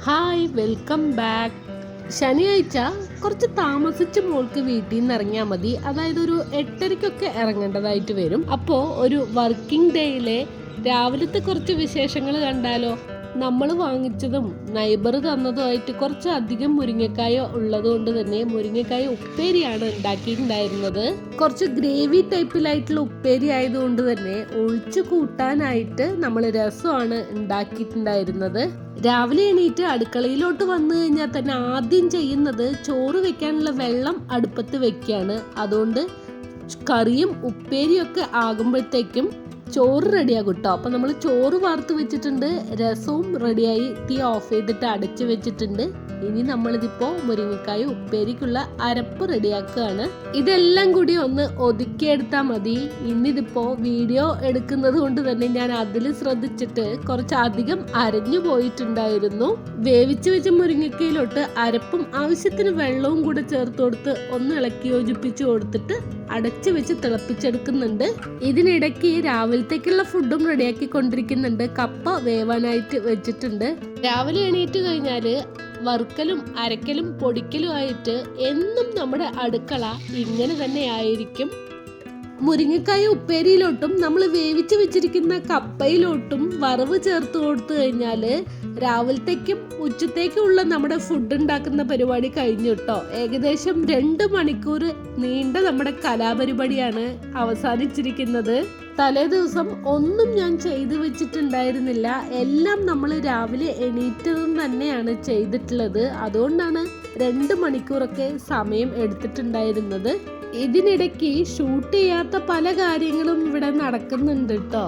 Hi, welcome back. ശനിയാഴ്ച കുറച്ച് താമസിച്ച് മോൾക്ക് വീട്ടിൽ നിന്ന് ഇറങ്ങിയാൽ മതി. അതായത് ഒരു 8:30 ഇറങ്ങേണ്ടതായിട്ട് വരും. അപ്പോൾ ഒരു വർക്കിംഗ് ഡേയിലെ രാവിലത്തെ കുറച്ച് വിശേഷങ്ങൾ കണ്ടാലോ. നമ്മൾ വാങ്ങിച്ചതും നൈബർ തന്നതുമായിട്ട് കുറച്ച് അധികം മുരിങ്ങക്കായ ഉള്ളതുകൊണ്ട് തന്നെ മുരിങ്ങക്കായ ഉപ്പേരിയാണ് ഉണ്ടാക്കിയിട്ടുണ്ടായിരുന്നത്. കുറച്ച് ഗ്രേവി ടൈപ്പിലായിട്ടുള്ള ഉപ്പേരി ആയതുകൊണ്ട് തന്നെ ഒഴിച്ചു കൂട്ടാനായിട്ട് നമ്മൾ രസമാണ് ഉണ്ടാക്കിയിട്ടുണ്ടായിരുന്നത്. രാവിലെ എണീറ്റ് അടുക്കളയിലോട്ട് വന്നു കഴിഞ്ഞാൽ തന്നെ ആദ്യം ചെയ്യുന്നത് ചോറ് വെക്കാനുള്ള വെള്ളം അടുപ്പത്ത് വെക്കുകയാണ്. അതുകൊണ്ട് കറിയും ഉപ്പേരിയൊക്കെ ആകുമ്പോഴത്തേക്കും ചോറ് റെഡിയാകും കേട്ടോ. അപ്പം നമ്മൾ ചോറ് വാർത്ത് വെച്ചിട്ടുണ്ട്, രസവും റെഡിയായി, തീ ഓഫ് ചെയ്തിട്ട് അടച്ചു വെച്ചിട്ടുണ്ട്. ഇനി നമ്മളിതിപ്പോൾ മുരിങ്ങക്കായ ഉപ്പേരിക്കുള്ള അരപ്പ് റെഡിയാക്കുകയാണ്. ഇതെല്ലാം കൂടി ഒന്ന് ഒതുക്കിയെടുത്താൽ മതി. ഇന്നിതിപ്പോൾ വീഡിയോ എടുക്കുന്നത് കൊണ്ട് തന്നെ ഞാൻ അതിൽ ശ്രദ്ധിച്ചിട്ട് കുറച്ചധികം അരഞ്ഞു പോയിട്ടുണ്ടായിരുന്നു. വേവിച്ച് വെച്ച മുരിങ്ങക്കയിലോട്ട് അരപ്പും ആവശ്യത്തിന് വെള്ളവും കൂടെ ചേർത്ത് കൊടുത്ത് ഒന്ന് ഇളക്കി യോജിപ്പിച്ച് കൊടുത്തിട്ട് അടച്ചു വെച്ച് തിളപ്പിച്ചെടുക്കുന്നുണ്ട്. ഇതിനിടയ്ക്ക് രാവിലത്തേക്കുള്ള ഫുഡും റെഡിയാക്കി കൊണ്ടിരിക്കുന്നുണ്ട്. കപ്പ വേവാനായിട്ട് വെച്ചിട്ടുണ്ട്. രാവിലെ എണീറ്റ് കഴിഞ്ഞാൽ വറുക്കലും അരക്കലും പൊടിക്കലും ആയിട്ട് എന്നും നമ്മുടെ അടുക്കള ഇങ്ങനെ തന്നെ ആയിരിക്കും. മുരിങ്ങക്കായ ഉപ്പേരിയിലോട്ടും നമ്മൾ വേവിച്ച് വെച്ചിരിക്കുന്ന കപ്പയിലോട്ടും വറവ് ചേർത്ത് കൊടുത്തു കഴിഞ്ഞാൽ രാവിലത്തേക്കും ഉച്ചത്തേക്കുമുള്ള നമ്മുടെ ഫുഡ് ഉണ്ടാക്കുന്ന പരിപാടി കഴിഞ്ഞു കേട്ടോ. ഏകദേശം 2 മണിക്കൂർ നീണ്ട നമ്മുടെ കലാപരിപാടിയാണ് അവസാനിച്ചിരിക്കുന്നത്. തലേ ദിവസം ഒന്നും ഞാൻ ചെയ്തു വെച്ചിട്ടുണ്ടായിരുന്നില്ല. എല്ലാം നമ്മൾ രാവിലെ എണീറ്റതും തന്നെയാണ് ചെയ്തിട്ടുള്ളത്. അതുകൊണ്ടാണ് 2 മണിക്കൂറൊക്കെ സമയം എടുത്തിട്ടുണ്ടായിരുന്നത്. ഇതിനിടയ്ക്ക് ഷൂട്ട് ചെയ്യാത്ത പല കാര്യങ്ങളും ഇവിടെ നടക്കുന്നുണ്ട് കേട്ടോ.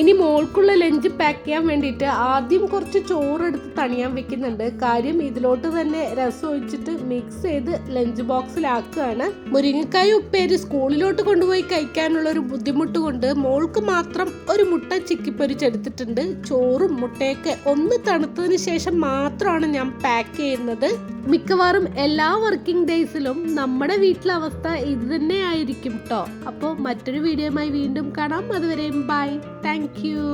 ഇനി മോൾക്കുള്ള ലഞ്ച് പാക്ക് ചെയ്യാൻ വേണ്ടിയിട്ട് ആദ്യം കുറച്ച് ചോറെടുത്ത് തണിയാൻ വെക്കുന്നുണ്ട്. കാര്യം ഇതിലോട്ട് തന്നെ രസം ഒഴിച്ചിട്ട് മിക്സ് ചെയ്ത് ലഞ്ച് ബോക്സിലാക്കുകയാണ്. മുരിങ്ങക്കായ ഉപ്പേരി സ്കൂളിലോട്ട് കൊണ്ടുപോയി കഴിക്കാനുള്ള ഒരു ബുദ്ധിമുട്ട് കൊണ്ട് മോൾക്ക് മാത്രം ഒരു മുട്ട ചിക്കിപ്പൊരിച്ചെടുത്തിട്ടുണ്ട്. ചോറും മുട്ടയൊക്കെ ഒന്ന് തണുത്തതിന് ശേഷം മാത്രമാണ് ഞാൻ പാക്ക് ചെയ്യുന്നത്. മിക്കവാറും എല്ലാ വർക്കിംഗ് ഡേയ്സിലും നമ്മുടെ വീട്ടിലെ അവസ്ഥ ഇത് തന്നെ ആയിരിക്കും കേട്ടോ. അപ്പോൾ മറ്റൊരു വീഡിയോയുമായി വീണ്ടും കാണാം. അതുവരെയും ബൈ. Thank you.